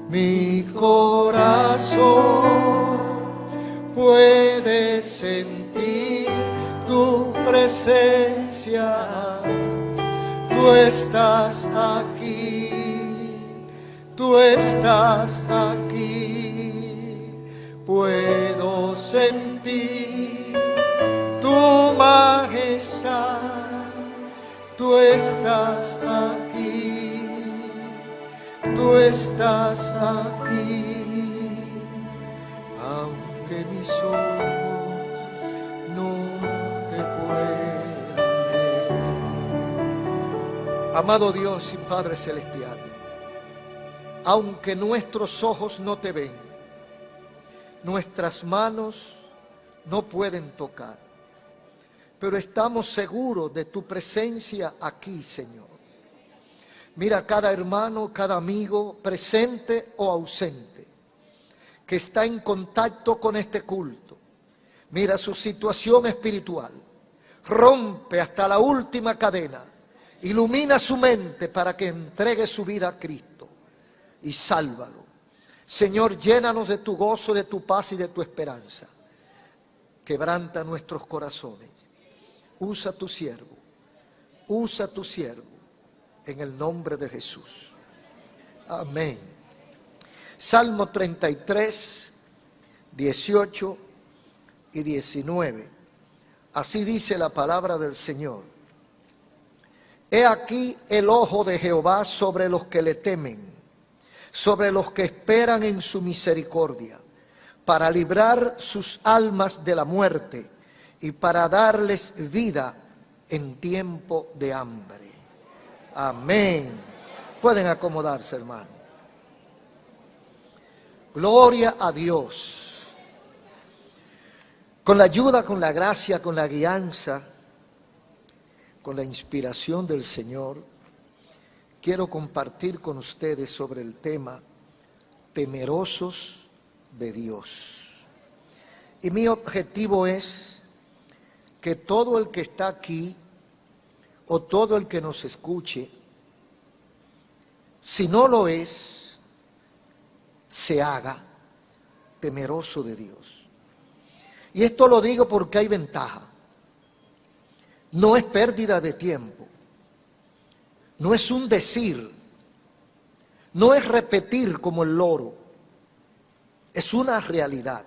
Mi corazón puede sentir tu presencia. Tú estás aquí, tú estás aquí. Puedo sentir tu majestad. Tú estás aquí, tú estás aquí. Aunque mis ojos no te puedan ver. Amado Dios y Padre Celestial, aunque nuestros ojos no te ven, nuestras manos no pueden tocar, pero estamos seguros de tu presencia aquí, Señor. Mira cada hermano, cada amigo, presente o ausente, que está en contacto con este culto. Mira su situación espiritual. Rompe hasta la última cadena. Ilumina su mente para que entregue su vida a Cristo y sálvalo. Señor, llénanos de tu gozo, de tu paz y de tu esperanza. Quebranta nuestros corazones. Usa tu siervo en el nombre de Jesús. Amén. Salmo 33, 18 y 19. Así dice la palabra del Señor. He aquí el ojo de Jehová sobre los que le temen, sobre los que esperan en su misericordia, para librar sus almas de la muerte y para darles vida en tiempo de hambre. Amén. Pueden acomodarse, hermano. Gloria a Dios. Con la ayuda, con la gracia, con la guianza, con la inspiración del Señor, quiero compartir con ustedes sobre el tema temerosos de Dios. Y mi objetivo es que todo el que está aquí o todo el que nos escuche, si no lo es, se haga temeroso de Dios. Y esto lo digo porque hay ventaja. No es pérdida de tiempo. No es un decir. No es repetir como el loro. Es una realidad.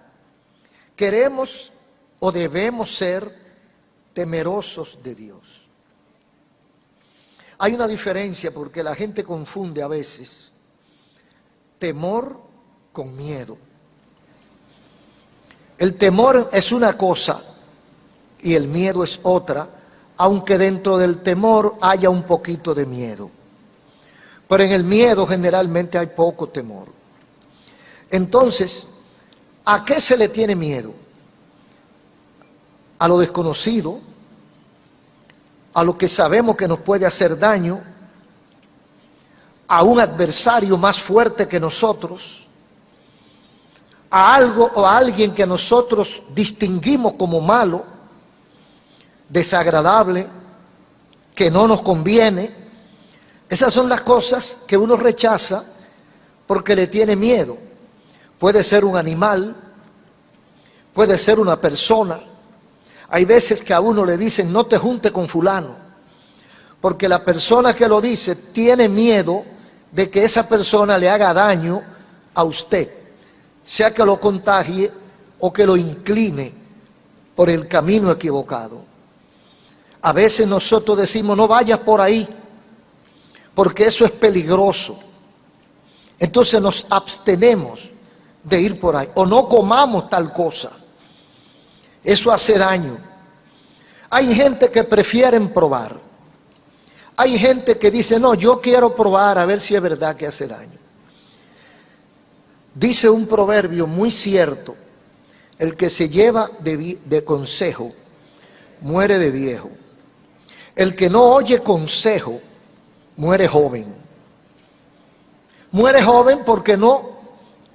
Queremos o debemos ser temerosos de Dios. Hay una diferencia porque la gente confunde a veces temor con miedo. El temor es una cosa y el miedo es otra, aunque dentro del temor haya un poquito de miedo. Pero en el miedo generalmente hay poco temor. Entonces, ¿a qué se le tiene miedo? A lo desconocido, a lo que sabemos que nos puede hacer daño, a un adversario más fuerte que nosotros, a algo o a alguien que nosotros distinguimos como malo, desagradable, que no nos conviene. Esas son las cosas que uno rechaza porque le tiene miedo. Puede ser un animal, puede ser una persona. Hay veces que a uno le dicen no te junte con fulano, porque la persona que lo dice tiene miedo de que esa persona le haga daño a usted, sea que lo contagie o que lo incline por el camino equivocado. A veces nosotros decimos no vayas por ahí, porque eso es peligroso. Entonces nos abstenemos de ir por ahí, o no comamos tal cosa. Eso hace daño. Hay gente que prefieren probar. Hay gente que dice, no, yo quiero probar a ver si es verdad que hace daño. Dice un proverbio muy cierto, el que se lleva de consejo, muere de viejo. El que no oye consejo, muere joven. Muere joven porque no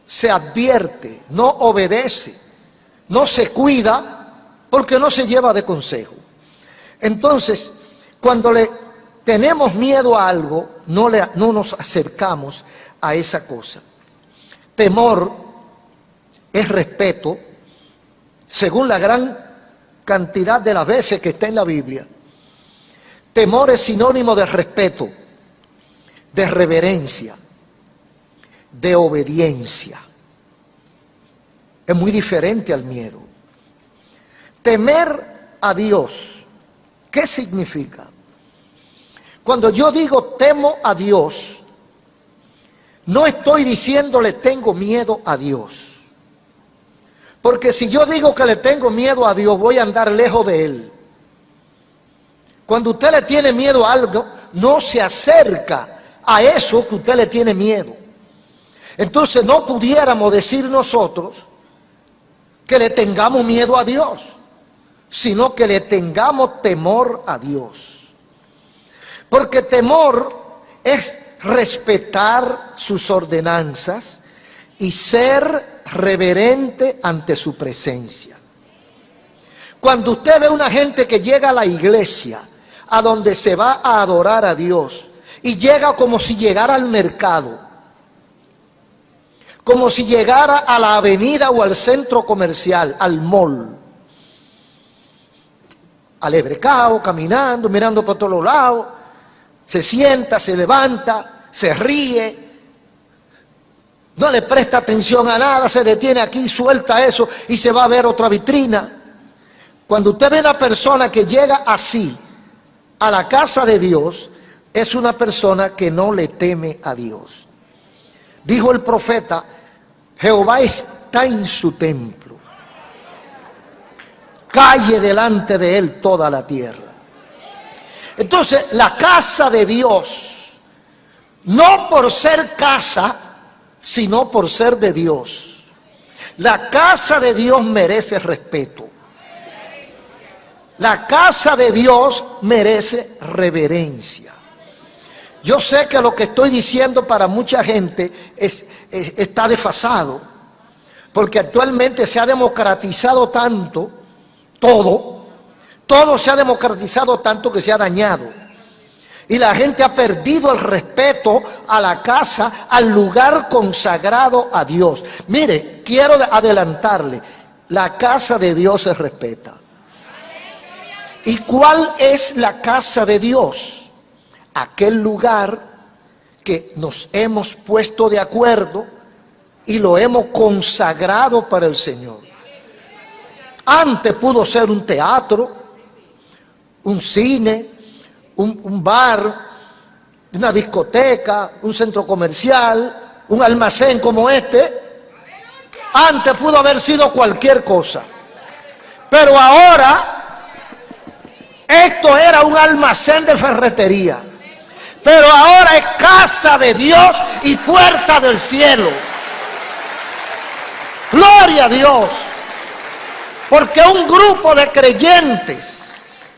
se advierte, no obedece, no se cuida, porque no se lleva de consejo. Entonces, cuando le tenemos miedo a algo, no nos acercamos a esa cosa. temor es respeto, según la gran cantidad de las veces que está en la Biblia. Temor es sinónimo de respeto, de reverencia, de obediencia. Es muy diferente al miedo. Temer a Dios, ¿qué significa? Cuando yo digo temo a Dios, no estoy diciéndole tengo miedo a Dios. Porque si yo digo que le tengo miedo a Dios, voy a andar lejos de Él. Cuando usted le tiene miedo a algo, no se acerca a eso que usted le tiene miedo. Entonces no pudiéramos decir nosotros que le tengamos miedo a Dios, sino que le tengamos temor a Dios. Porque temor es respetar sus ordenanzas y ser reverente ante su presencia. Cuando usted ve una gente que llega a la iglesia, a donde se va a adorar a Dios, y llega como si llegara al mercado, como si llegara a la avenida o al centro comercial, al mall, alebrecado, caminando, mirando por todos lados, se sienta, se levanta, se ríe, no le presta atención a nada, se detiene aquí, suelta eso y se va a ver otra vitrina. Cuando usted ve a una persona que llega así a la casa de Dios, es una persona que no le teme a Dios. Dijo el profeta, Jehová está en su templo, calle delante de él toda la tierra. Entonces, la casa de Dios, no por ser casa, sino por ser de Dios. La casa de Dios merece respeto. La casa de Dios merece reverencia. Yo sé que lo que estoy diciendo para mucha gente está desfasado, porque actualmente se ha democratizado tanto, todo se ha democratizado tanto que se ha dañado. Y la gente ha perdido el respeto a la casa, al lugar consagrado a Dios. Mire, quiero adelantarle, la casa de Dios se respeta. ¿Y cuál es la casa de Dios? Aquel lugar que nos hemos puesto de acuerdo y lo hemos consagrado para el Señor. Antes pudo ser un teatro, un cine, un bar, una discoteca, un centro comercial, un almacén como este. Antes pudo haber sido cualquier cosa. Pero ahora, esto era un almacén de ferretería. Pero ahora es casa de Dios y puerta del cielo. Gloria a Dios. Porque un grupo de creyentes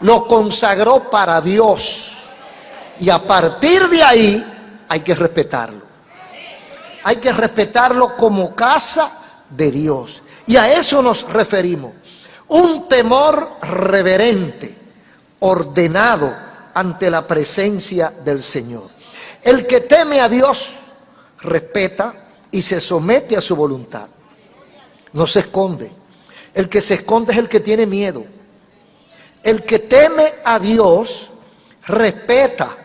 lo consagró para Dios. Y a partir de ahí hay que respetarlo. Hay que respetarlo como casa de Dios. Y a eso nos referimos. Un temor reverente, ordenado ante la presencia del Señor. El que teme a Dios respeta y se somete a su voluntad. No se esconde. El que se esconde es el que tiene miedo. El que teme a Dios respeta.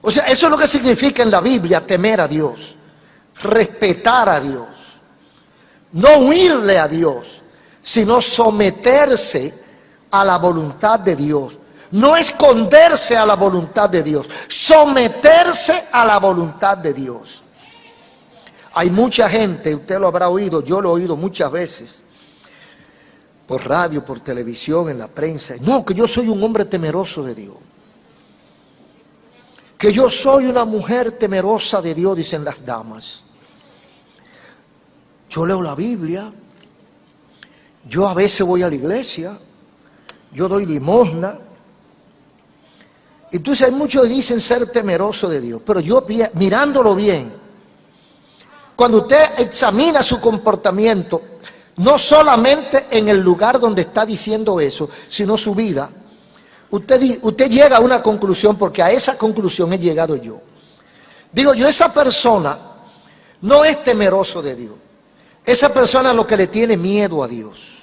O sea, eso es lo que significa en la Biblia temer a Dios. Respetar a Dios. No huirle a Dios, sino someterse a la voluntad de Dios. No esconderse a la voluntad de Dios, someterse a la voluntad de Dios. Hay mucha gente, usted lo habrá oído, yo lo he oído muchas veces, por radio, por televisión, en la prensa. No, que yo soy un hombre temeroso de Dios. Que yo soy una mujer temerosa de Dios, dicen las damas. Yo leo la Biblia, yo a veces voy a la iglesia, yo doy limosna. Entonces hay muchos que dicen ser temeroso de Dios, pero yo mirándolo bien, cuando usted examina su comportamiento, no solamente en el lugar donde está diciendo eso, sino su vida, usted llega a una conclusión, porque a esa conclusión he llegado yo. Digo yo, esa persona no es temeroso de Dios. Esa persona lo que le tiene miedo a Dios.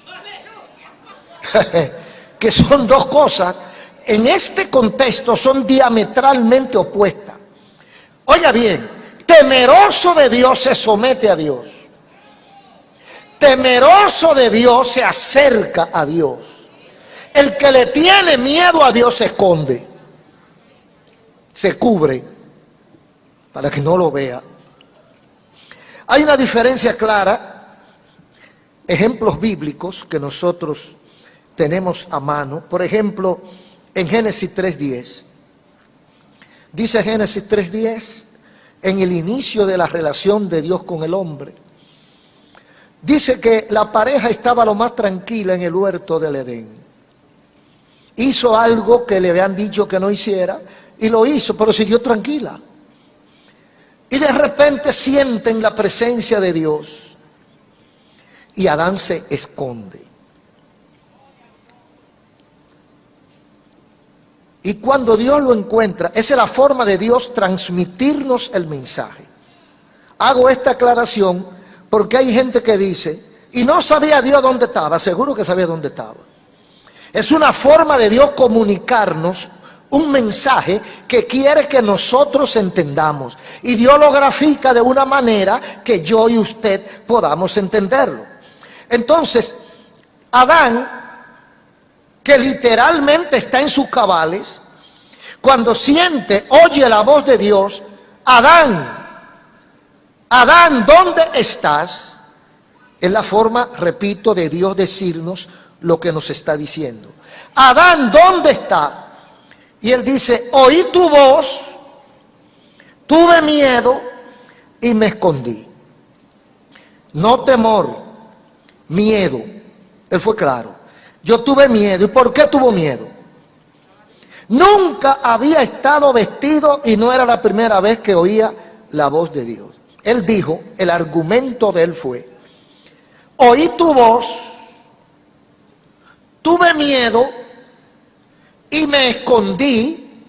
Que son dos cosas, en este contexto son diametralmente opuestas. Oiga bien, temeroso de Dios se somete a Dios. Temeroso de Dios se acerca a Dios. El que le tiene miedo a Dios se esconde, se cubre para que no lo vea. Hay una diferencia clara, ejemplos bíblicos que nosotros tenemos a mano. Por ejemplo, en Génesis 3:10. Dice Génesis 3:10, en el inicio de la relación de Dios con el hombre, dice que la pareja estaba lo más tranquila en el huerto del Edén. Hizo algo que le habían dicho que no hiciera y lo hizo, pero siguió tranquila. Y de repente sienten la presencia de Dios y Adán se esconde. Y cuando Dios lo encuentra, esa es la forma de Dios transmitirnos el mensaje. Hago esta aclaración porque hay gente que dice, y no sabía Dios dónde estaba. Seguro que sabía dónde estaba. Es una forma de Dios comunicarnos un mensaje que quiere que nosotros entendamos. Y Dios lo grafica de una manera que yo y usted podamos entenderlo. Entonces, Adán, que literalmente está en sus cabales, cuando siente, oye la voz de Dios, Adán, Adán, ¿dónde estás? Es la forma, repito, de Dios decirnos lo que nos está diciendo. Adán, ¿dónde está? Y él dice, oí tu voz, tuve miedo y me escondí. No temor, miedo. Él fue claro. Yo tuve miedo. ¿Y por qué tuvo miedo? Nunca había estado vestido y no era la primera vez que oía la voz de Dios. Él dijo, el argumento de él fue, oí tu voz, tuve miedo y me escondí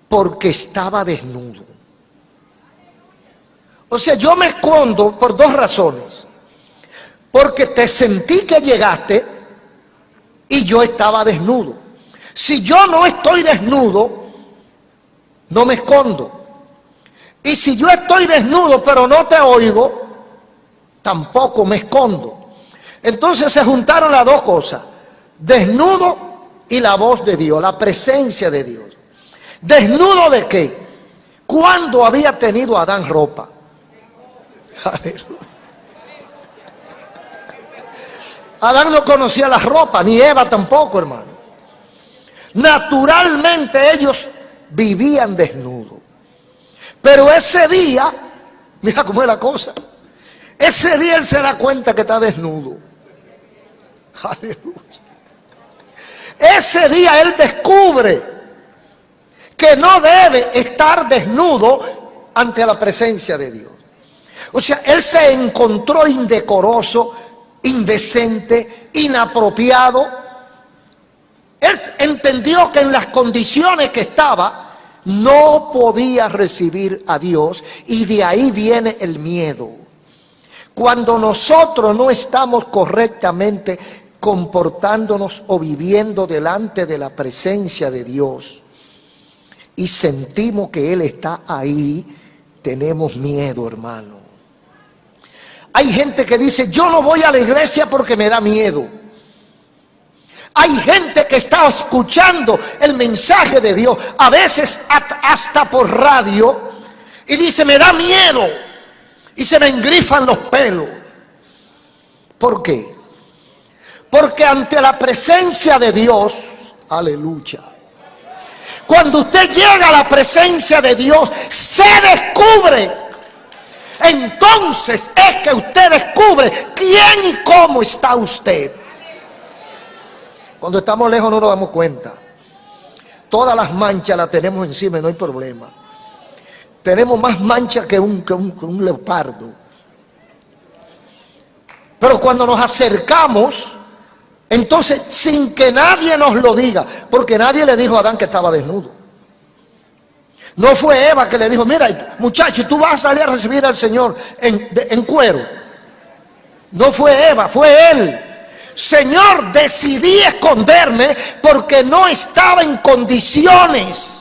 porque estaba desnudo. O sea, yo me escondo por dos razones. Porque te sentí que llegaste y yo estaba desnudo. Si yo no estoy desnudo, no me escondo. Y si yo estoy desnudo pero no te oigo, tampoco me escondo. Entonces se juntaron las dos cosas, desnudo y la voz de Dios, la presencia de Dios. ¿Desnudo de qué? ¿Cuándo había tenido Adán ropa? Aleluya. Adán no conocía la ropa, ni Eva tampoco, hermano. Naturalmente ellos vivían desnudos. Pero ese día, mira cómo es la cosa, ese día él se da cuenta que está desnudo. Aleluya. Ese día él descubre que no debe estar desnudo ante la presencia de Dios. O sea, él se encontró indecoroso, indecente, inapropiado. Él entendió que en las condiciones que estaba no podía recibir a Dios y de ahí viene el miedo. Cuando nosotros no estamos correctamente comportándonos o viviendo delante de la presencia de Dios y sentimos que Él está ahí, tenemos miedo, hermano. Hay gente que dice, yo no voy a la iglesia porque me da miedo. Hay gente que está escuchando el mensaje de Dios, a veces hasta por radio, y dice, me da miedo, y se me engrifan los pelos. ¿Por qué? Porque ante la presencia de Dios, aleluya, cuando usted llega a la presencia de Dios, se descubre. Entonces es que usted descubre quién y cómo está usted. Cuando estamos lejos no nos damos cuenta. Todas las manchas las tenemos encima y no hay problema. Tenemos más manchas que un leopardo. Pero cuando nos acercamos, entonces sin que nadie nos lo diga, porque nadie le dijo a Adán que estaba desnudo. No fue Eva que le dijo, mira muchacho, tú vas a salir a recibir al Señor en cuero. No fue Eva, fue él. Señor, decidí esconderme porque no estaba en condiciones.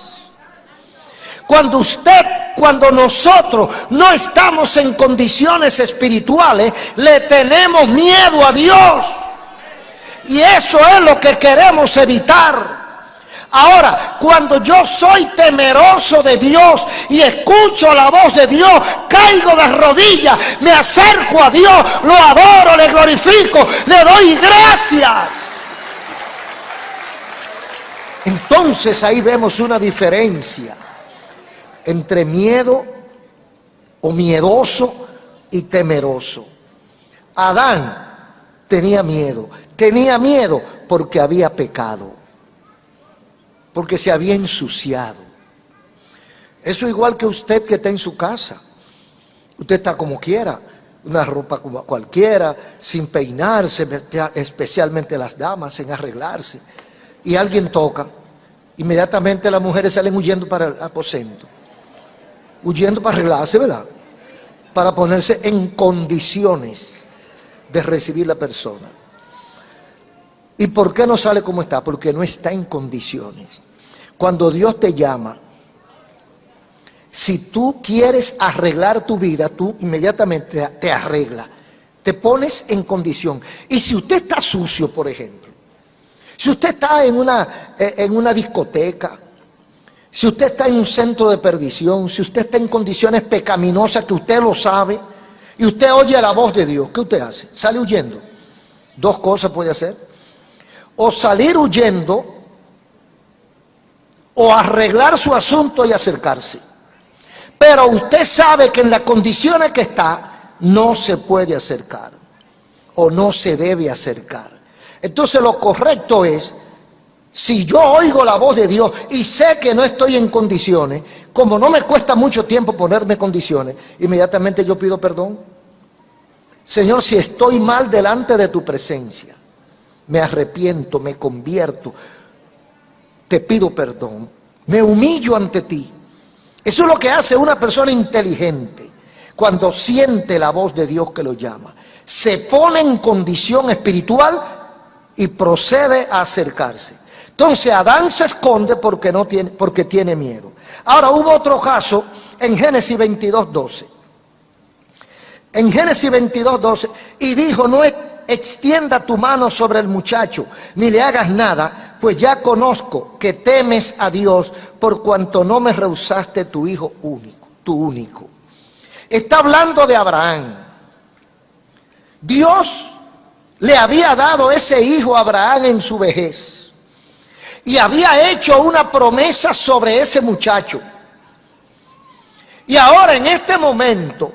Cuando nosotros no estamos en condiciones espirituales, le tenemos miedo a Dios. Y eso es lo que queremos evitar. Ahora, cuando yo soy temeroso de Dios y escucho la voz de Dios, caigo de rodillas, me acerco a Dios, lo adoro, le glorifico, le doy gracias. Entonces ahí vemos una diferencia entre miedo o miedoso y temeroso. Adán tenía miedo porque había pecado, porque se había ensuciado. Eso igual que usted que está en su casa. Usted está como quiera, una ropa como cualquiera, sin peinarse, especialmente las damas, sin arreglarse. Y alguien toca, inmediatamente las mujeres salen huyendo para el aposento. Huyendo para arreglarse, ¿verdad? Para ponerse en condiciones de recibir la persona. ¿Y por qué no sale como está? Porque no está en condiciones. Cuando Dios te llama, si tú quieres arreglar tu vida, tú inmediatamente te arreglas, te pones en condición. Y si usted está sucio, por ejemplo, si usted está en una discoteca, si usted está en un centro de perdición, si usted está en condiciones pecaminosas que usted lo sabe, y usted oye la voz de Dios, ¿qué usted hace? Sale huyendo. Dos cosas puede hacer: o salir huyendo, o arreglar su asunto y acercarse. Pero usted sabe que en las condiciones que está, no se puede acercar, o no se debe acercar. Entonces lo correcto es, si yo oigo la voz de Dios y sé que no estoy en condiciones, como no me cuesta mucho tiempo ponerme en condiciones, inmediatamente yo pido perdón. Señor, si estoy mal delante de tu presencia, me arrepiento, me convierto, te pido perdón, me humillo ante ti. Eso es lo que hace una persona inteligente cuando siente la voz de Dios que lo llama. Se pone en condición espiritual y procede a acercarse. Entonces Adán se esconde porque tiene miedo. Ahora hubo otro caso en Génesis 22:12. En Génesis 22:12, y dijo, no extienda tu mano sobre el muchacho, ni le hagas nada, pues ya conozco que temes a Dios, por cuanto no me rehusaste tu hijo único, tu único. Está hablando de Abraham. Dios le había dado ese hijo a Abraham en su vejez. Y había hecho una promesa sobre ese muchacho. Y ahora en este momento,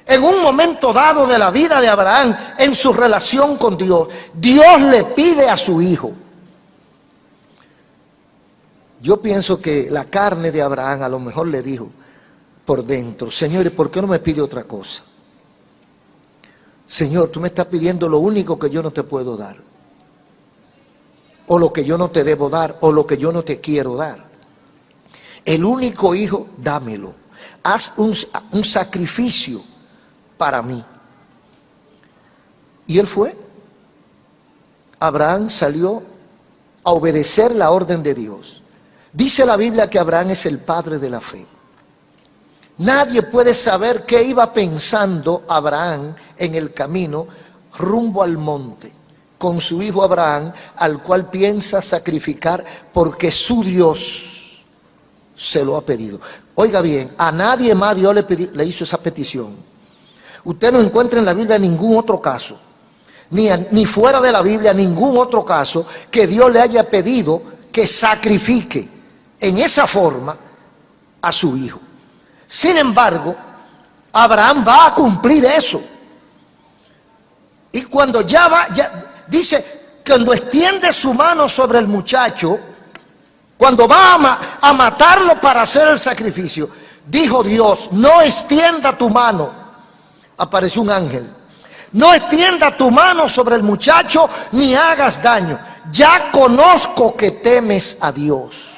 en un momento dado de la vida de Abraham, en su relación con Dios, Dios le pide a su hijo. Yo pienso que la carne de Abraham a lo mejor le dijo por dentro, Señor, ¿por qué no me pide otra cosa? Señor, tú me estás pidiendo lo único que yo no te puedo dar, o lo que yo no te debo dar, o lo que yo no te quiero dar. El único hijo, dámelo. Haz un sacrificio para mí. Y él fue. Abraham salió a obedecer la orden de Dios. Dice la Biblia que Abraham es el padre de la fe. Nadie puede saber qué iba pensando Abraham en el camino rumbo al monte, con su hijo Abraham, al cual piensa sacrificar porque su Dios se lo ha pedido. Oiga bien, a nadie más Dios le hizo esa petición. Usted no encuentra en la Biblia ningún otro caso, ni fuera de la Biblia ningún otro caso que Dios le haya pedido que sacrifique en esa forma a su hijo. Sin embargo, Abraham va a cumplir eso. Y cuando dice, cuando extiende su mano sobre el muchacho, cuando va a matarlo para hacer el sacrificio, dijo Dios, no extienda tu mano. Apareció un ángel. No extienda tu mano sobre el muchacho ni hagas daño. Ya conozco que temes a Dios.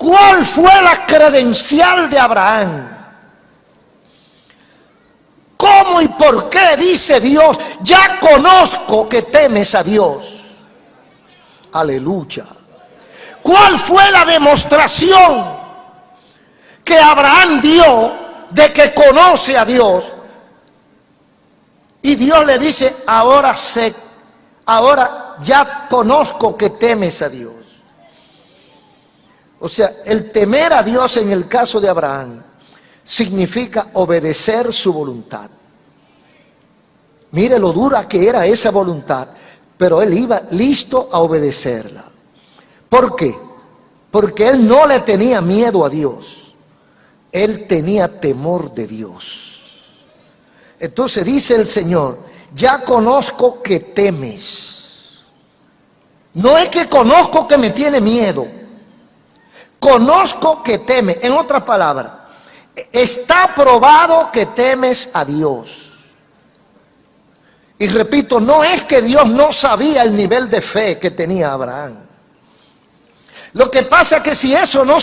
¿Cuál fue la credencial de Abraham? ¿Cómo y por qué dice Dios, ya conozco que temes a Dios? Aleluya. ¿Cuál fue la demostración que Abraham dio de que conoce a Dios? Y Dios le dice, ahora ya conozco que temes a Dios. O sea, el temer a Dios en el caso de Abraham significa obedecer su voluntad. Mire lo dura que era esa voluntad, pero él iba listo a obedecerla. ¿Por qué? Porque él no le tenía miedo a Dios, él tenía temor de Dios. Entonces dice el Señor, ya conozco que temes. No es que conozco que me tiene miedo, conozco que temes. En otras palabras, está probado que temes a Dios. Y repito, no es que Dios no sabía el nivel de fe que tenía Abraham. Lo que pasa es que si eso no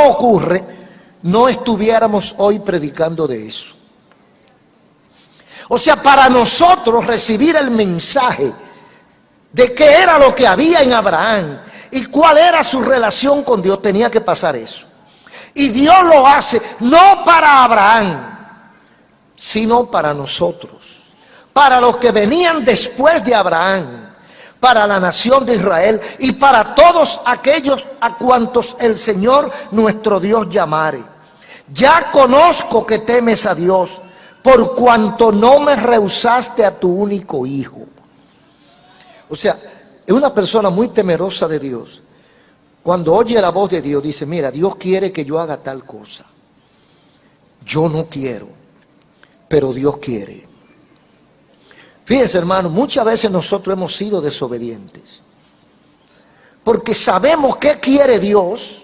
ocurre, no estuviéramos hoy predicando de eso. O sea, para nosotros recibir el mensaje de qué era lo que había en Abraham y cuál era su relación con Dios, tenía que pasar eso. Y Dios lo hace no para Abraham, sino para nosotros, para los que venían después de Abraham, para la nación de Israel y para todos aquellos a cuantos el Señor nuestro Dios llamare. Ya conozco que temes a Dios, por cuanto no me rehusaste a tu único hijo. O sea, es una persona muy temerosa de Dios. Cuando oye la voz de Dios, dice, mira, Dios quiere que yo haga tal cosa. Yo no quiero, pero Dios quiere. Fíjense, hermano, muchas veces nosotros hemos sido desobedientes. Porque sabemos qué quiere Dios,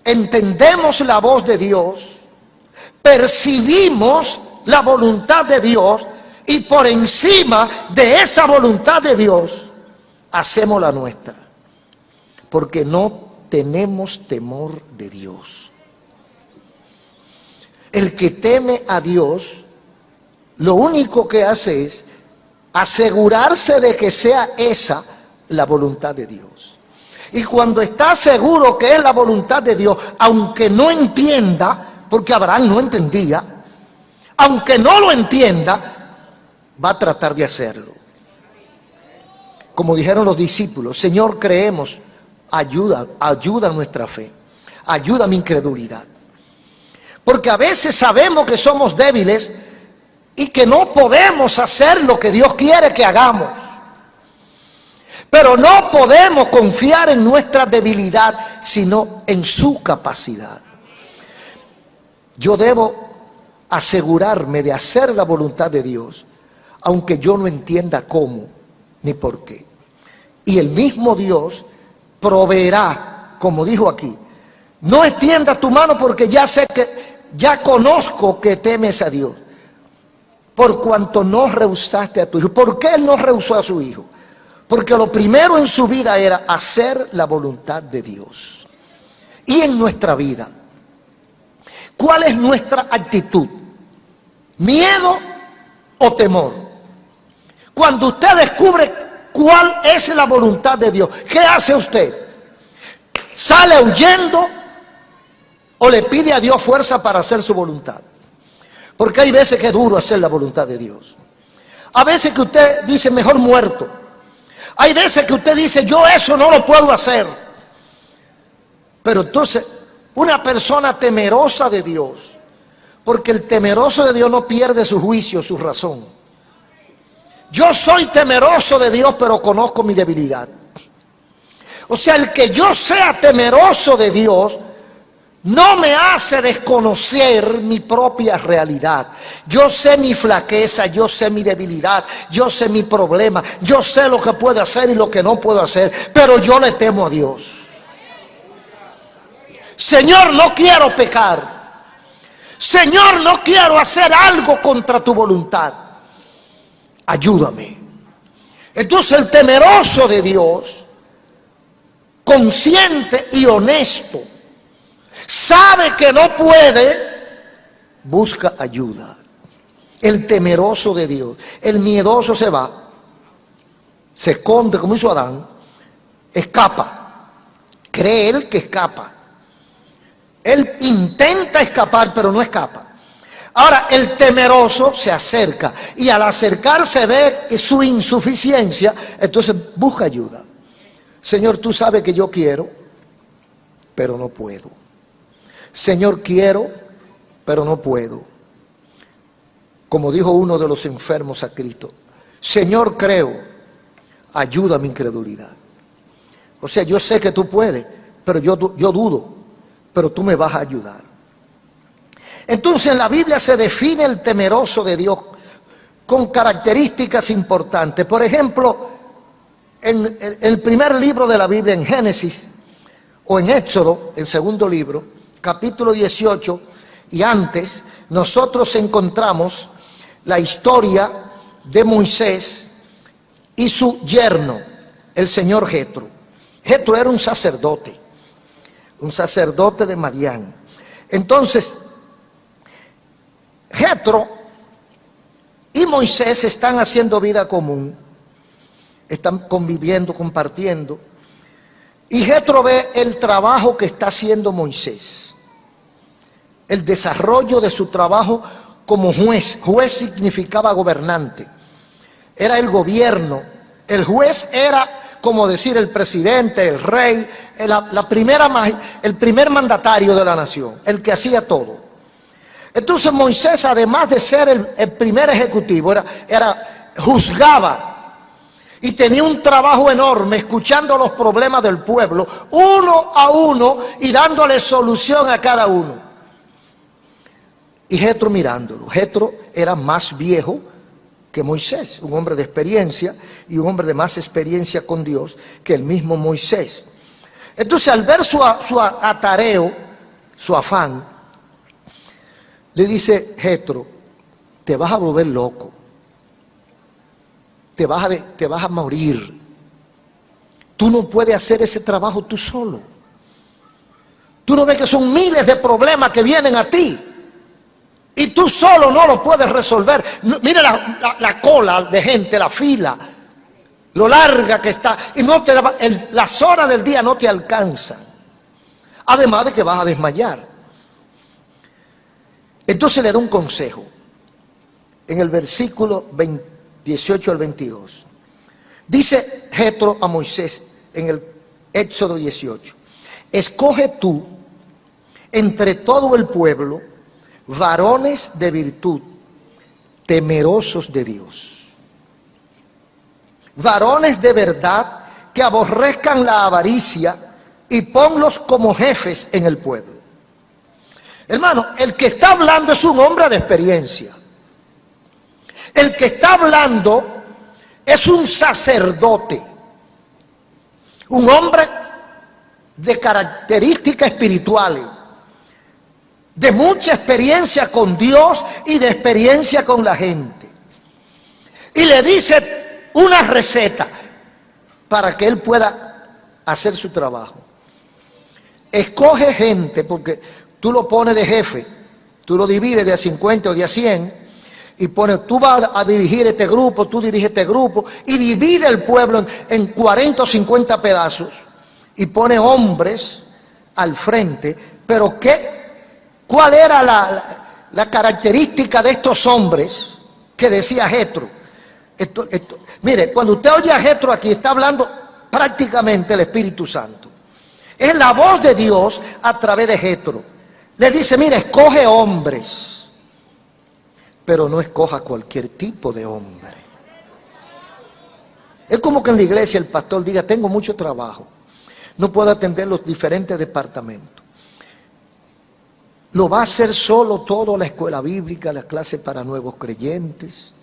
entendemos la voz de Dios, percibimos la voluntad de Dios y por encima de esa voluntad de Dios hacemos la nuestra. Porque no tenemos temor de Dios. El que teme a Dios, lo único que hace es asegurarse de que sea esa la voluntad de Dios. Y cuando está seguro que es la voluntad de Dios, aunque no entienda, porque Abraham no entendía, aunque no lo entienda, va a tratar de hacerlo. Como dijeron los discípulos, Señor, creemos, ayuda nuestra fe, ayuda mi incredulidad. Porque a veces sabemos que somos débiles y que no podemos hacer lo que Dios quiere que hagamos. Pero no podemos confiar en nuestra debilidad, sino en su capacidad. Yo debo asegurarme de hacer la voluntad de Dios, aunque yo no entienda cómo ni por qué. Y el mismo Dios proveerá, como dijo aquí, no extienda tu mano porque ya conozco que temes a Dios, por cuanto no rehusaste a tu hijo. ¿Por qué él no rehusó a su hijo? Porque lo primero en su vida era hacer la voluntad de Dios. Y en nuestra vida, ¿cuál es nuestra actitud? ¿Miedo o temor? Cuando usted descubre cuál es la voluntad de Dios, ¿qué hace usted? ¿Sale huyendo o le pide a Dios fuerza para hacer su voluntad? Porque hay veces que es duro hacer la voluntad de Dios. A veces que usted dice, mejor muerto. Hay veces que usted dice, yo eso no lo puedo hacer. Pero entonces, una persona temerosa de Dios, porque el temeroso de Dios no pierde su juicio, su razón. Yo soy temeroso de Dios, pero conozco mi debilidad. O sea, el que yo sea temeroso de Dios no me hace desconocer mi propia realidad. Yo sé mi flaqueza, yo sé mi debilidad, yo sé mi problema, yo sé lo que puedo hacer y lo que no puedo hacer, pero yo le temo a Dios. Señor, no quiero pecar. Señor, no quiero hacer algo contra tu voluntad. Ayúdame. Entonces el temeroso de Dios, consciente y honesto, sabe que no puede, busca ayuda. El temeroso de Dios, el miedoso se va, se esconde como hizo Adán, escapa, cree él que escapa. Él intenta escapar, pero no escapa. Ahora, el temeroso se acerca y al acercarse ve su insuficiencia, entonces busca ayuda. Señor, tú sabes que yo quiero, pero no puedo. Señor, quiero, pero no puedo. Como dijo uno de los enfermos a Cristo, Señor, creo, ayuda a mi incredulidad. O sea, yo sé que tú puedes, pero yo dudo, pero tú me vas a ayudar. Entonces en la Biblia se define el temeroso de Dios con características importantes. Por ejemplo, en el primer libro de la Biblia, en Génesis, o en Éxodo, el segundo libro, capítulo 18 y antes, nosotros encontramos la historia de Moisés y su yerno, el señor Jetro. Jetro era un sacerdote de Madián. Entonces, Jetro y Moisés están haciendo vida común, están conviviendo, compartiendo, y Jetro ve el trabajo que está haciendo Moisés, el desarrollo de su trabajo como juez. Juez significaba gobernante, era el gobierno. El juez era como decir el presidente, el rey, el primer mandatario de la nación, el que hacía todo. Entonces Moisés, además de ser el primer ejecutivo, juzgaba y tenía un trabajo enorme escuchando los problemas del pueblo, uno a uno, y dándole solución a cada uno. Y Jetro mirándolo. Jetro era más viejo que Moisés, un hombre de experiencia y un hombre de más experiencia con Dios que el mismo Moisés. Entonces, al ver su atareo, su afán, le dice: Jetro, te vas a volver loco, te vas a morir, tú no puedes hacer ese trabajo tú solo, tú no ves que son miles de problemas que vienen a ti y tú solo no lo puedes resolver. Mira la cola de gente, la fila, lo larga que está, y las horas del día no te alcanzan, además de que vas a desmayar. Entonces le da un consejo en el versículo 18 al 22. Dice Jetro a Moisés en el Éxodo 18: escoge tú entre todo el pueblo varones de virtud, temerosos de Dios, varones de verdad que aborrezcan la avaricia, y ponlos como jefes en el pueblo. Hermano, el que está hablando es un hombre de experiencia. El que está hablando es un sacerdote, un hombre de características espirituales, de mucha experiencia con Dios y de experiencia con la gente. Y le dice una receta para que él pueda hacer su trabajo. Escoge gente, porque tú lo pones de jefe, tú lo divides de a 50 o de a 100, y pones: tú vas a dirigir este grupo, tú diriges este grupo, y divide el pueblo en 40 o 50 pedazos, y pone hombres al frente. Pero ¿cuál era la característica de estos hombres que decía Jetro? Mire, cuando usted oye a Jetro aquí, está hablando prácticamente el Espíritu Santo. Es la voz de Dios a través de Jetro. Le dice: mire, escoge hombres, pero no escoja cualquier tipo de hombre. Es como que en la iglesia el pastor diga: tengo mucho trabajo, no puedo atender los diferentes departamentos. Lo va a hacer solo todo: la escuela bíblica, las clases para nuevos creyentes,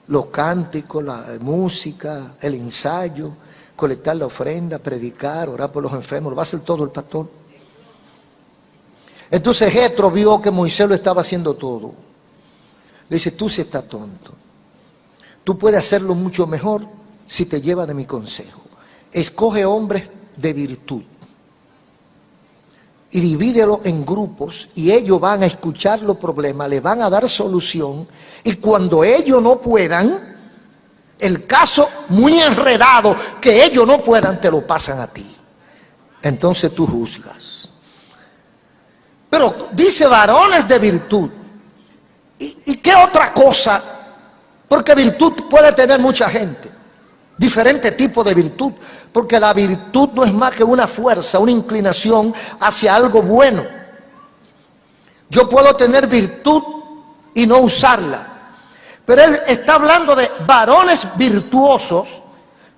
los cánticos, la música, el ensayo, colectar la ofrenda, predicar, orar por los enfermos. Lo va a hacer todo el pastor. Entonces Jetro vio que Moisés lo estaba haciendo todo. Le dice: tú sí estás tonto, tú puedes hacerlo mucho mejor si te llevas de mi consejo. Escoge hombres de virtud. y divídelo en grupos y ellos van a escuchar los problemas, le van a dar solución, y cuando ellos no puedan, el caso muy enredado que ellos no puedan, te lo pasan a ti. Entonces tú juzgas. Pero dice varones de virtud. ¿Y qué otra cosa? Porque virtud puede tener mucha gente, diferentes tipos de virtud, porque la virtud no es más que una fuerza, una inclinación hacia algo bueno. Yo puedo tener virtud y no usarla, pero él está hablando de varones virtuosos,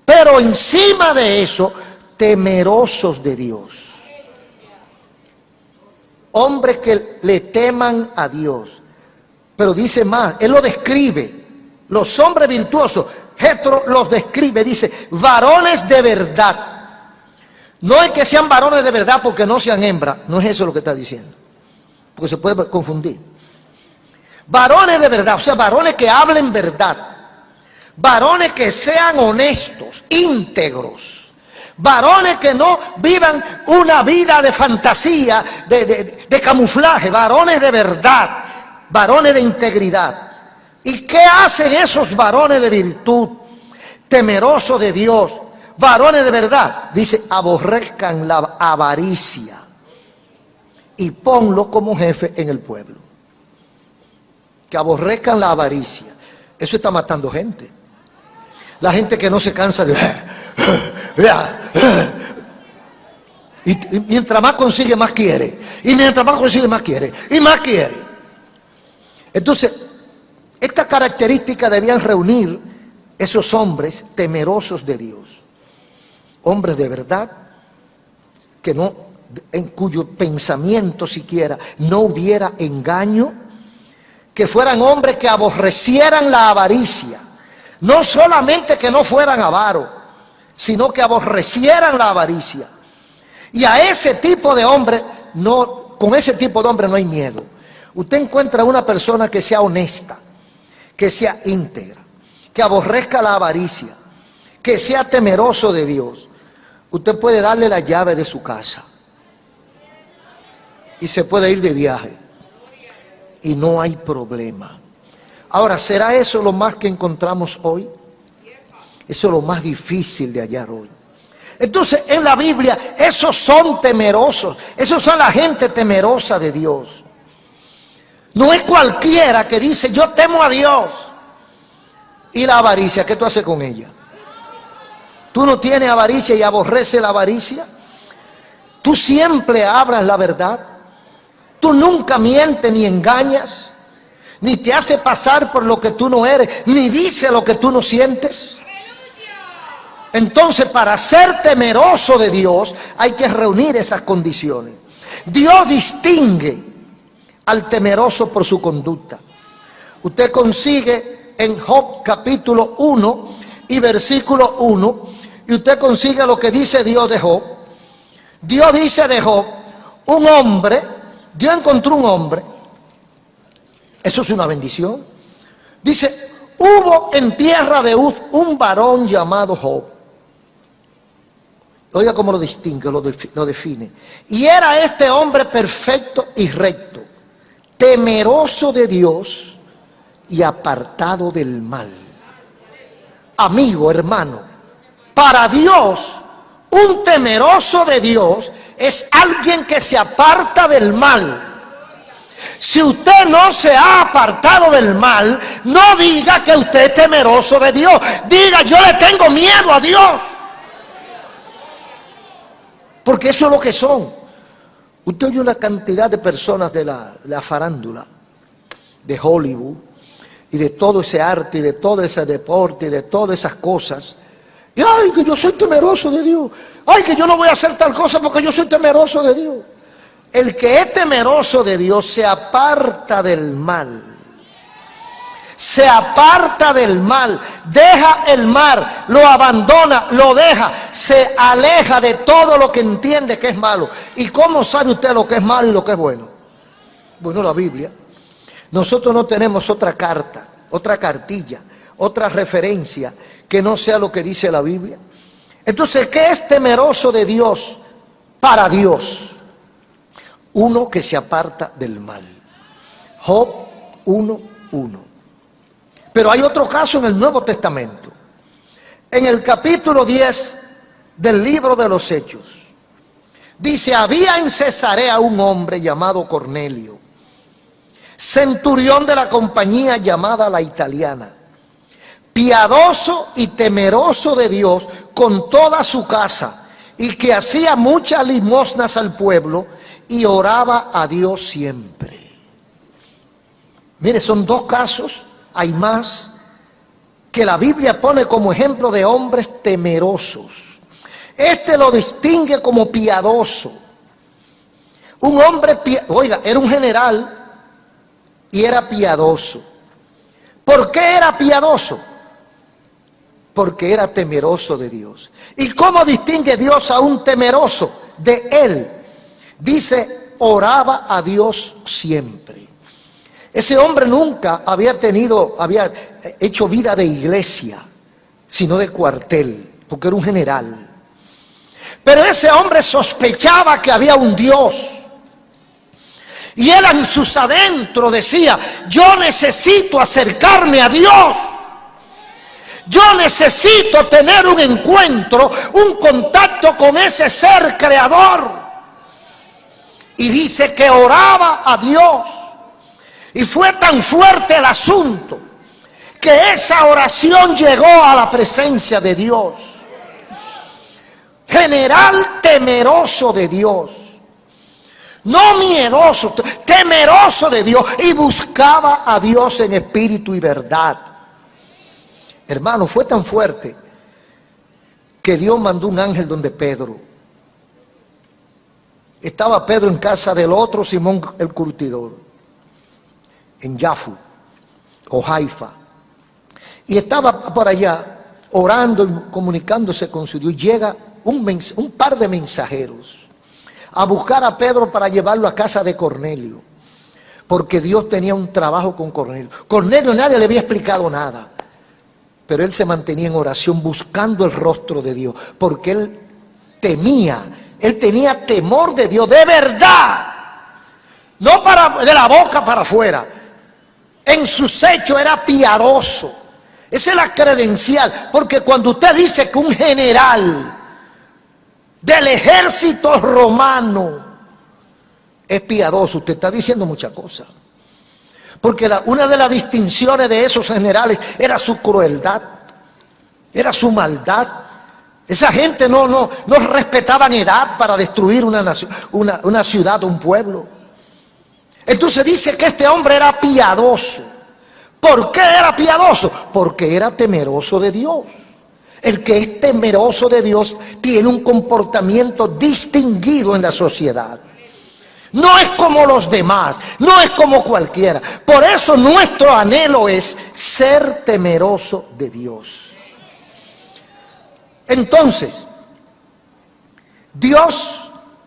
pero encima de eso, temerosos de Dios. Hombres que le teman a Dios. Pero dice más, él lo describe, los hombres virtuosos, Jetro los describe, dice, varones de verdad. No es que sean varones de verdad porque no sean hembras, no es eso lo que está diciendo, porque se puede confundir. Varones de verdad, o sea, varones que hablen verdad, varones que sean honestos, íntegros, varones que no vivan una vida de fantasía, de camuflaje, varones de verdad, varones de integridad. ¿Y qué hacen esos varones de virtud, temerosos de Dios, varones de verdad? Dice, aborrezcan la avaricia y ponlo como jefe en el pueblo. Que aborrezcan la avaricia. Eso está matando gente. La gente que no se cansa de... Y mientras más consigue, más quiere. Y mientras más consigue, más quiere. Y más quiere. Entonces, estas características debían reunir esos hombres temerosos de Dios. Hombres de verdad, que no, en cuyo pensamiento siquiera no hubiera engaño, que fueran hombres que aborrecieran la avaricia. No solamente que no fueran avaros, sino que aborrecieran la avaricia. Y a ese tipo de hombre, con ese tipo de hombre no hay miedo. Usted encuentra una persona que sea honesta, que sea íntegra, que aborrezca la avaricia, que sea temeroso de Dios. Usted puede darle la llave de su casa y se puede ir de viaje y no hay problema. Ahora, ¿será eso lo más que encontramos hoy? Eso es lo más difícil de hallar hoy. Entonces, en la Biblia, esos son temerosos, esos son la gente temerosa de Dios. No es cualquiera que dice, yo temo a Dios. Y la avaricia, ¿qué tú haces con ella? ¿Tú no tienes avaricia y aborreces la avaricia? ¿Tú siempre hablas la verdad? ¿Tú nunca mientes ni engañas? ¿Ni te hace pasar por lo que tú no eres? ¿Ni dices lo que tú no sientes? Entonces, para ser temeroso de Dios, hay que reunir esas condiciones. Dios distingue al temeroso por su conducta. Usted consigue en Job capítulo 1 y versículo 1, y usted consigue lo que dice Dios de Job. Dios dice de Job, un hombre, Dios encontró un hombre, eso es una bendición. Dice, hubo en tierra de Uz un varón llamado Job. Oiga cómo lo distingue, lo define. Y era este hombre perfecto y recto, temeroso de Dios y apartado del mal. Amigo, hermano, para Dios, un temeroso de Dios es alguien que se aparta del mal. Si usted no se ha apartado del mal, no diga que usted es temeroso de Dios. Diga, yo le tengo miedo a Dios. Porque eso es lo que son. Usted oye una cantidad de personas de la farándula, de Hollywood, y de todo ese arte, y de todo ese deporte, y de todas esas cosas. Y ay, que yo soy temeroso de Dios. Ay, que yo no voy a hacer tal cosa porque yo soy temeroso de Dios. El que es temeroso de Dios se aparta del mal. Se aparta del mal, deja el mal, lo abandona, lo deja, se aleja de todo lo que entiende que es malo. ¿Y cómo sabe usted lo que es malo y lo que es bueno? Bueno, la Biblia. Nosotros no tenemos otra carta, otra cartilla, otra referencia que no sea lo que dice la Biblia. Entonces, ¿qué es temeroso de Dios para Dios? uno que se aparta del mal. Job 1:1. Pero hay otro caso en el Nuevo Testamento. En el capítulo 10 del libro de los Hechos, dice: había en Cesarea un hombre llamado Cornelio, centurión de la compañía llamada La Italiana, piadoso y temeroso de Dios con toda su casa, y que hacía muchas limosnas al pueblo y oraba a Dios siempre. Mire, son dos casos, hay más, que la Biblia pone como ejemplo de hombres temerosos. Este lo distingue como piadoso. Un hombre, oiga, era un general y era piadoso. ¿Por qué era piadoso? Porque era temeroso de Dios. ¿Y cómo distingue Dios a un temeroso de él? Dice, oraba a Dios siempre. Ese hombre nunca había hecho vida de iglesia, sino de cuartel, porque era un general. Pero ese hombre sospechaba que había un Dios. Y él en sus adentros decía: yo necesito acercarme a Dios. Yo necesito tener un encuentro, un contacto con ese ser creador. Y dice que oraba a Dios. Y fue tan fuerte el asunto que esa oración llegó a la presencia de Dios. General temeroso de Dios. No miedoso, temeroso de Dios. Y buscaba a Dios en espíritu y verdad. Hermano, fue tan fuerte que Dios mandó un ángel donde Pedro. Estaba Pedro en casa del otro Simón el curtidor, en Yafu o Haifa. Y estaba por allá orando y comunicándose con su Dios. Y llega un par de mensajeros a buscar a Pedro para llevarlo a casa de Cornelio. Porque Dios tenía un trabajo con Cornelio. Cornelio nadie le había explicado nada. Pero él se mantenía en oración buscando el rostro de Dios. Porque él temía, él tenía temor de Dios, de verdad. No de la boca para afuera. En sus hechos era piadoso. Esa es la credencial. Porque cuando usted dice que un general del ejército romano es piadoso, usted está diciendo muchas cosas. Porque una de las distinciones de esos generales era su crueldad, era su maldad. Esa gente no respetaban edad para destruir una nación, una ciudad, un pueblo. Entonces dice que este hombre era piadoso. ¿Por qué era piadoso? Porque era temeroso de Dios. El que es temeroso de Dios tiene un comportamiento distinguido en la sociedad. No es como los demás, no es como cualquiera. Por eso nuestro anhelo es ser temeroso de Dios. Entonces, Dios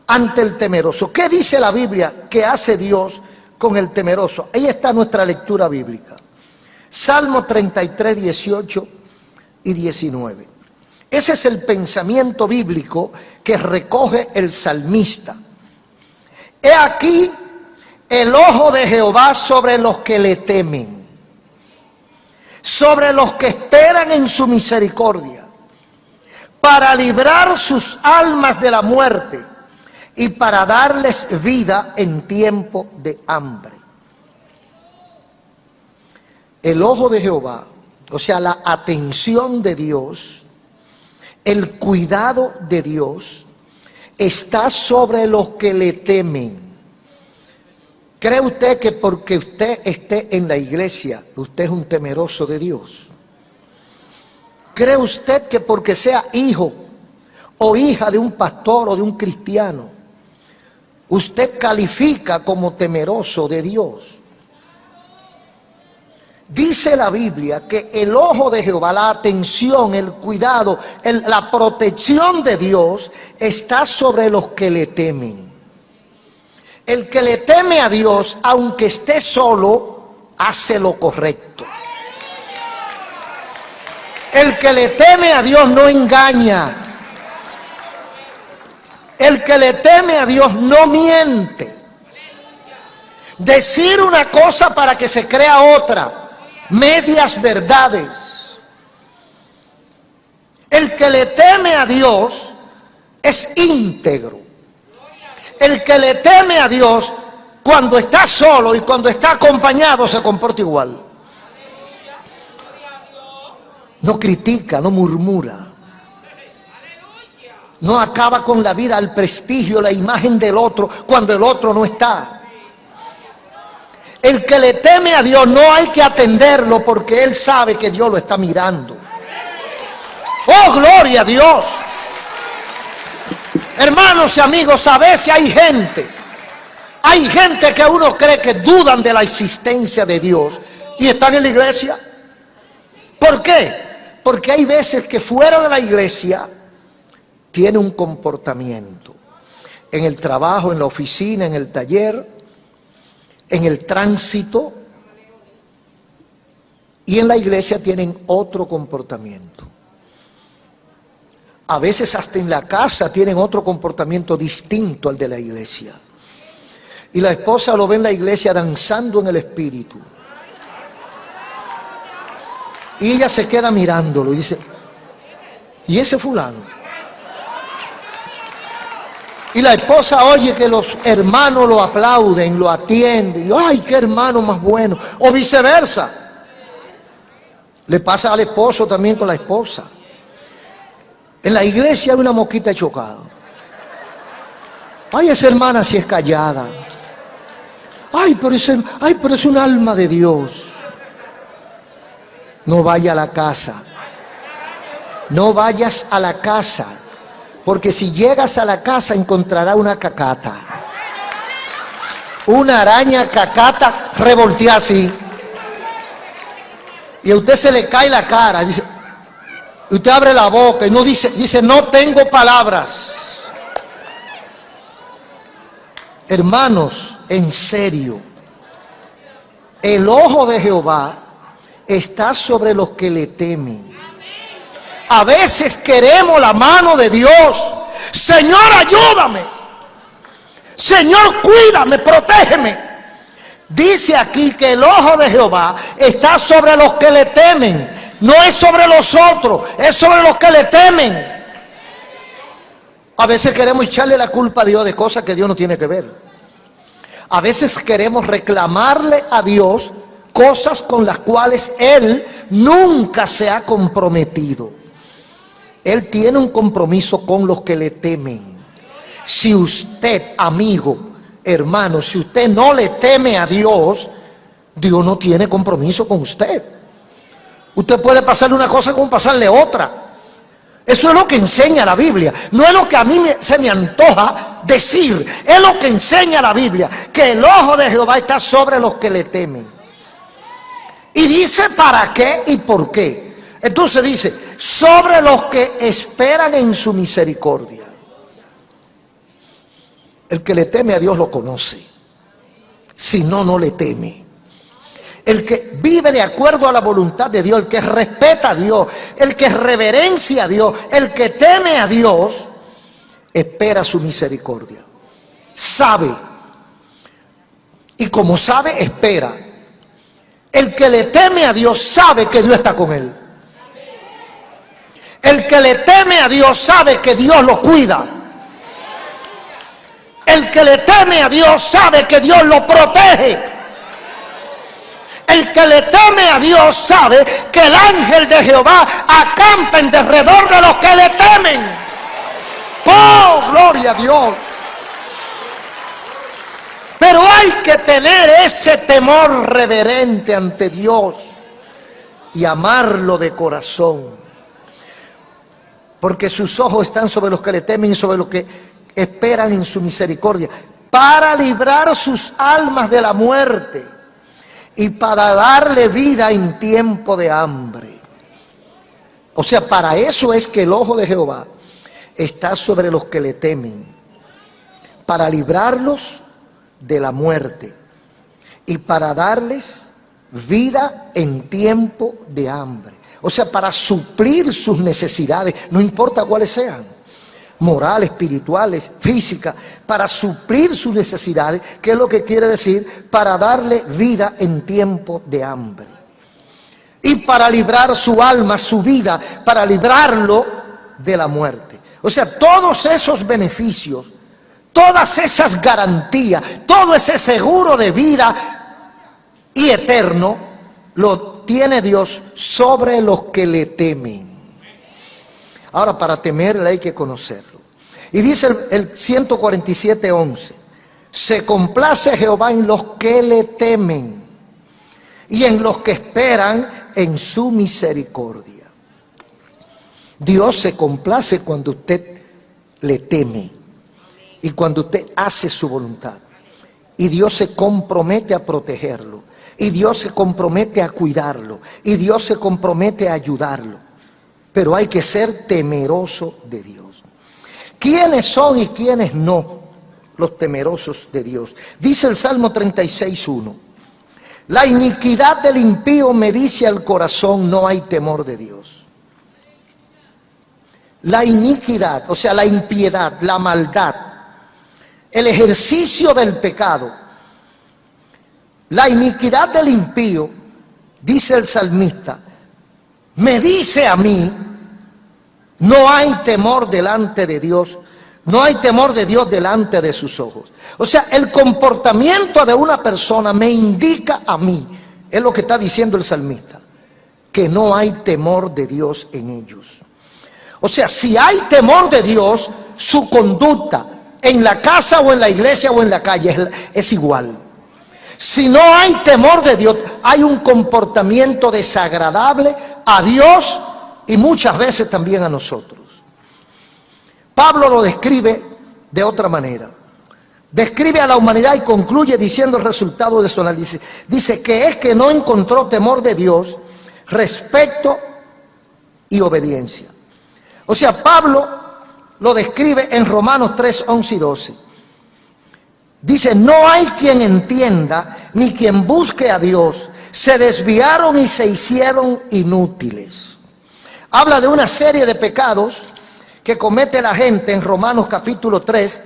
ante el temeroso. ¿Qué dice la Biblia que hace Dios con el temeroso? Ahí está nuestra lectura bíblica. Salmo 33, 18 y 19. Ese es el pensamiento bíblico que recoge el salmista. He aquí el ojo de Jehová sobre los que le temen, sobre los que esperan en su misericordia, para librar sus almas de la muerte y para darles vida en tiempo de hambre. El ojo de Jehová, o sea, la atención de Dios, el cuidado de Dios, está sobre los que le temen. ¿Cree usted que porque usted esté en la iglesia, usted es un temeroso de Dios? ¿Cree usted que porque sea hijo o hija de un pastor o de un cristiano, usted califica como temeroso de Dios? Dice la Biblia que el ojo de Jehová, la atención, el cuidado, la protección de Dios está sobre los que le temen. El que le teme a Dios, aunque esté solo, hace lo correcto. El que le teme a Dios no engaña. El que le teme a Dios no miente. Decir una cosa para que se crea otra. Medias verdades. El que le teme a Dios es íntegro. El que le teme a Dios, cuando está solo y cuando está acompañado, se comporta igual. No critica, no murmura. No acaba con la vida, el prestigio, la imagen del otro cuando el otro no está. El que le teme a Dios no hay que atenderlo porque él sabe que Dios lo está mirando. ¡Oh, gloria a Dios! Hermanos y amigos, a veces hay gente que uno cree que dudan de la existencia de Dios y están en la iglesia. ¿Por qué? Porque hay veces que fuera de la iglesia tiene un comportamiento. En el trabajo, en la oficina, en el taller, en el tránsito, y en la iglesia tienen otro comportamiento. A veces hasta en la casa tienen otro comportamiento distinto al de la iglesia. Y la esposa lo ve en la iglesia danzando en el espíritu. Y ella se queda mirándolo y dice, ¿y ese fulano? Y la esposa oye que los hermanos lo aplauden, lo atienden. Y, ¡ay, qué hermano más bueno! O viceversa. Le pasa al esposo también con la esposa. En la iglesia hay una mosquita chocada. ¡Ay, esa hermana sí es callada! ¡Ay, pero es un alma de Dios! No vaya a la casa. No vayas a la casa. Porque si llegas a la casa encontrará una cacata. Una araña cacata revolteada así. Y a usted se le cae la cara. Dice, usted abre la boca y no dice, no tengo palabras. Hermanos, en serio. El ojo de Jehová está sobre los que le temen. A veces queremos la mano de Dios. Señor, ayúdame. Señor, cuídame, protégeme. Dice aquí que el ojo de Jehová está sobre los que le temen. No es sobre los otros, es sobre los que le temen. A veces queremos echarle la culpa a Dios de cosas que Dios no tiene que ver. A veces queremos reclamarle a Dios cosas con las cuales Él nunca se ha comprometido. Él tiene un compromiso con los que le temen. Si usted, amigo, hermano, si usted no le teme a Dios, Dios no tiene compromiso con usted. Usted puede pasarle una cosa como pasarle otra. Eso es lo que enseña la Biblia. No es lo que a mí se me antoja decir. Es lo que enseña la Biblia. Que el ojo de Jehová está sobre los que le temen. Y dice para qué y por qué. Entonces dice, sobre los que esperan en su misericordia. El que le teme a Dios lo conoce. Si no, no le teme. El que vive de acuerdo a la voluntad de Dios, el que respeta a Dios, el que reverencia a Dios, el que teme a Dios, espera su misericordia. Sabe. Y como sabe, espera. El que le teme a Dios sabe que Dios está con él. El que le teme a Dios sabe que Dios lo cuida. El que le teme a Dios sabe que Dios lo protege. El que le teme a Dios sabe que el ángel de Jehová acampa en derredor de los que le temen. ¡Oh, gloria a Dios! Pero hay que tener ese temor reverente ante Dios y amarlo de corazón. Porque sus ojos están sobre los que le temen y sobre los que esperan en su misericordia, para librar sus almas de la muerte y para darle vida en tiempo de hambre. O sea, para eso es que el ojo de Jehová está sobre los que le temen, para librarlos de la muerte y para darles vida en tiempo de hambre. O sea, para suplir sus necesidades, no importa cuáles sean. morales, espirituales, físicas, para suplir sus necesidades, que es lo que quiere decir, para darle vida en tiempo de hambre. Y para librar su alma, su vida, para librarlo de la muerte. O sea, todos esos beneficios, todas esas garantías, todo ese seguro de vida y eterno, lo tiene Dios sobre los que le temen. Ahora, para temerle hay que conocerlo. Y dice el 147:11, se complace Jehová en los que le temen y en los que esperan en su misericordia. Dios se complace cuando usted le teme y cuando usted hace su voluntad. Y Dios se compromete a protegerlo. Y Dios se compromete a cuidarlo. Y Dios se compromete a ayudarlo. Pero hay que ser temeroso de Dios. ¿Quiénes son y quiénes no los temerosos de Dios? Dice el Salmo 36:1. La iniquidad del impío me dice al corazón, no hay temor de Dios. La iniquidad, o sea, la impiedad, la maldad, el ejercicio del pecado, la iniquidad del impío, dice el salmista, me dice a mí, no hay temor delante de Dios, no hay temor de Dios delante de sus ojos. O sea, el comportamiento de una persona me indica a mí, es lo que está diciendo el salmista, que no hay temor de Dios en ellos. O sea, si hay temor de Dios, su conducta en la casa o en la iglesia o en la calle es igual. Si no hay temor de Dios, hay un comportamiento desagradable a Dios y muchas veces también a nosotros. Pablo lo describe de otra manera. Describe a la humanidad y concluye diciendo el resultado de su análisis. Dice que es que no encontró temor de Dios, respeto y obediencia. O sea, Pablo lo describe en Romanos 3:11 y 12. Dice, no hay quien entienda ni quien busque a Dios. Se desviaron y se hicieron inútiles. Habla de una serie de pecados que comete la gente en Romanos capítulo 3,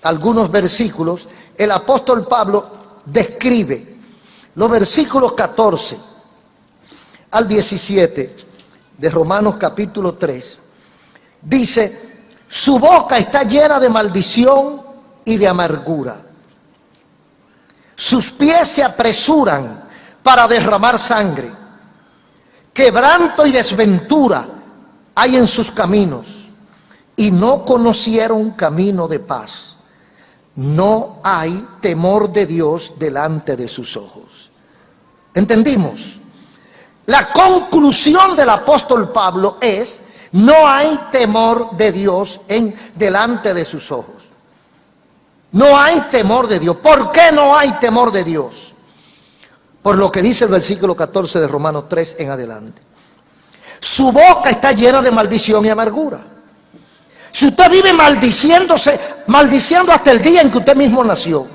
algunos versículos. El apóstol Pablo describe los versículos 14 al 17 de Romanos capítulo 3. Dice, su boca está llena de maldición y de amargura. Sus pies se apresuran para derramar sangre. Quebranto y desventura hay en sus caminos y no conocieron camino de paz. No hay temor de Dios delante de sus ojos. ¿Entendimos? La conclusión del apóstol Pablo es, no hay temor de Dios delante de sus ojos. No hay temor de Dios. ¿Por qué no hay temor de Dios? Por lo que dice el versículo 14 de Romanos 3 en adelante. Su boca está llena de maldición y amargura. Si usted vive maldiciendo hasta el día en que usted mismo nació.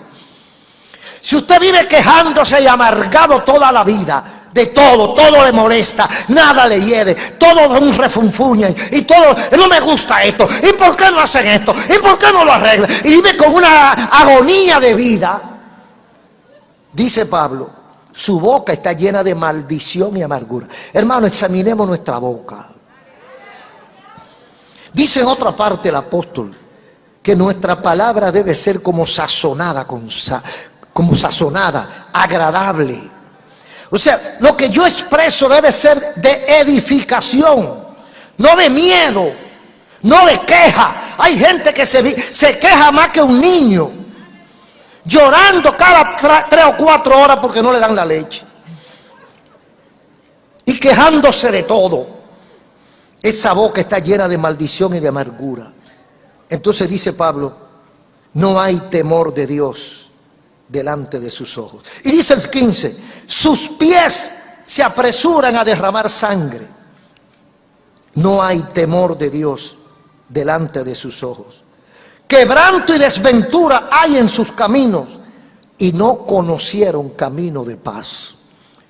Si usted vive quejándose y amargado toda la vida, de todo le molesta, nada le hiere, todo es un refunfuña y todo, no me gusta esto, ¿y por qué no hacen esto? ¿Y por qué no lo arreglan? Y vive con una agonía de vida. Dice Pablo, su boca está llena de maldición y amargura. Hermano, examinemos nuestra boca. Dice en otra parte el apóstol que nuestra palabra debe ser como sazonada, agradable. O sea, lo que yo expreso debe ser de edificación, no de miedo, no de queja. Hay gente que se queja más que un niño, llorando cada 3 o 4 horas porque no le dan la leche. Y quejándose de todo. Esa boca está llena de maldición y de amargura. Entonces dice Pablo, no hay temor de Dios delante de sus ojos. Y dice el 15, sus pies se apresuran a derramar sangre. No hay temor de Dios delante de sus ojos. Quebranto y desventura hay en sus caminos y no conocieron camino de paz.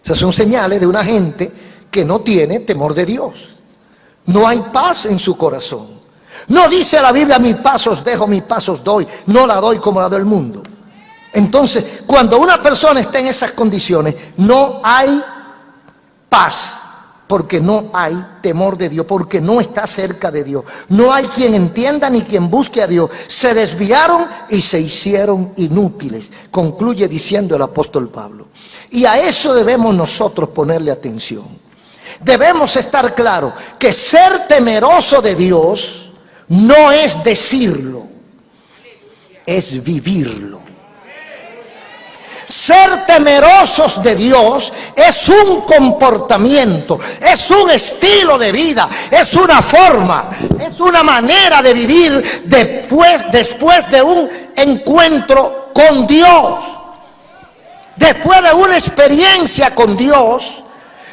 Esas son señales de una gente que no tiene temor de Dios. No hay paz en su corazón. No dice la Biblia, mis pasos dejo, mis pasos doy. No la doy como la del mundo. Entonces, cuando una persona está en esas condiciones, no hay paz, porque no hay temor de Dios, porque no está cerca de Dios. No hay quien entienda ni quien busque a Dios. Se desviaron y se hicieron inútiles, concluye diciendo el apóstol Pablo. Y a eso debemos nosotros ponerle atención. Debemos estar claros que ser temeroso de Dios no es decirlo, es vivirlo. Ser temerosos de Dios es un comportamiento, es un estilo de vida, es una forma, es una manera de vivir después de un encuentro con Dios. Después de una experiencia con Dios,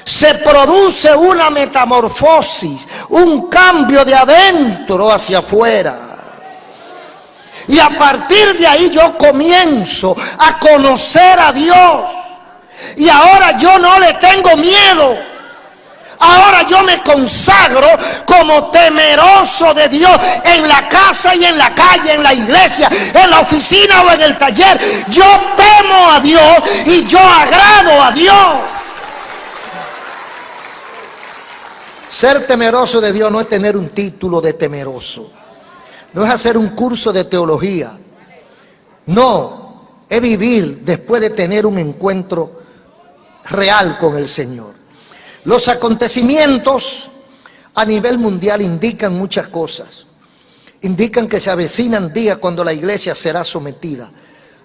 se produce una metamorfosis, un cambio de adentro hacia afuera. Y a partir de ahí yo comienzo a conocer a Dios. Y ahora yo no le tengo miedo. Ahora yo me consagro como temeroso de Dios en la casa y en la calle, en la iglesia, en la oficina o en el taller. Yo temo a Dios y yo agrado a Dios. Ser temeroso de Dios no es tener un título de temeroso. No es hacer un curso de teología. No, es vivir después de tener un encuentro real con el Señor. Los acontecimientos a nivel mundial indican muchas cosas. Indican que se avecinan días cuando la iglesia será sometida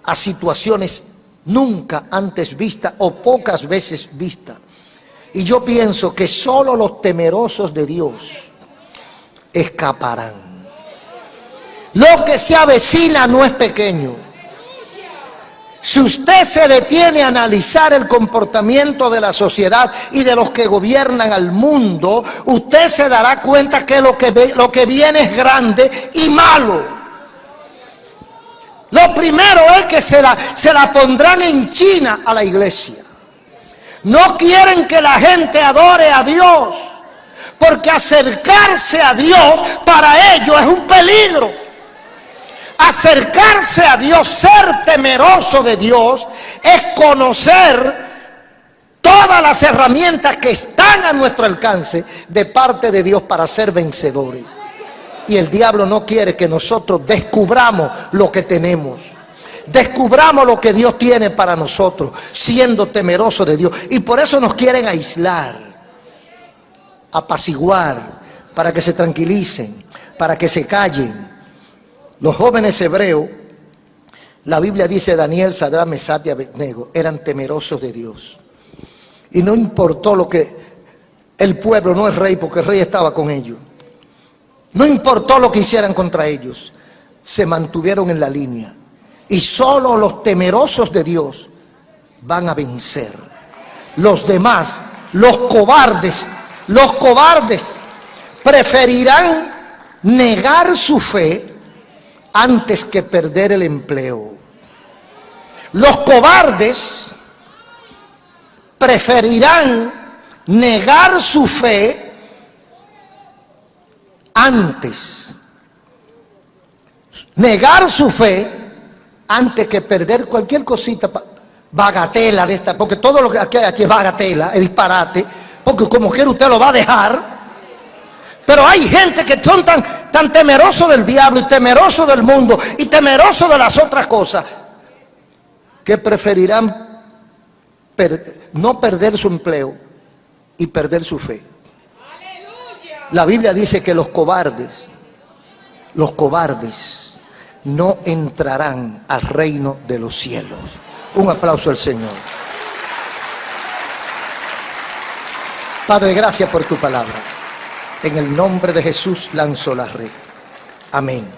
a situaciones nunca antes vistas o pocas veces vistas. Y yo pienso que solo los temerosos de Dios escaparán. Lo que se avecina no es pequeño. Si usted se detiene a analizar el comportamiento de la sociedad y de los que gobiernan al mundo, usted se dará cuenta que lo que viene es grande y malo. Lo primero es que se la pondrán en China a la iglesia. No quieren que la gente adore a Dios, porque acercarse a Dios para ellos es un peligro. Acercarse a Dios, ser temeroso de Dios, es conocer todas las herramientas que están a nuestro alcance de parte de Dios para ser vencedores. Y el diablo no quiere que nosotros descubramos lo que tenemos. Descubramos lo que Dios tiene para nosotros, siendo temerosos de Dios. Y por eso nos quieren aislar, apaciguar, para que se tranquilicen, para que se callen. Los jóvenes hebreos, la Biblia dice, Daniel, Sadrach, Mesach y Abednego, eran temerosos de Dios. Y no importó lo que el pueblo, no el rey, porque el rey estaba con ellos. No importó lo que hicieran contra ellos, se mantuvieron en la línea. Y solo los temerosos de Dios van a vencer. Los demás, los cobardes preferirán negar su fe antes que perder el empleo. Los cobardes preferirán negar su fe antes que perder cualquier cosita, bagatela de esta, porque todo lo que aquí es bagatela, es disparate, porque como quiera usted lo va a dejar. Pero hay gente que son tan temerosos del diablo y temerosos del mundo y temerosos de las otras cosas, que preferirán no perder su empleo y perder su fe. La Biblia dice que los cobardes no entrarán al reino de los cielos. Un aplauso al Señor. Padre, gracias por tu palabra. En el nombre de Jesús lanzo la red. Amén.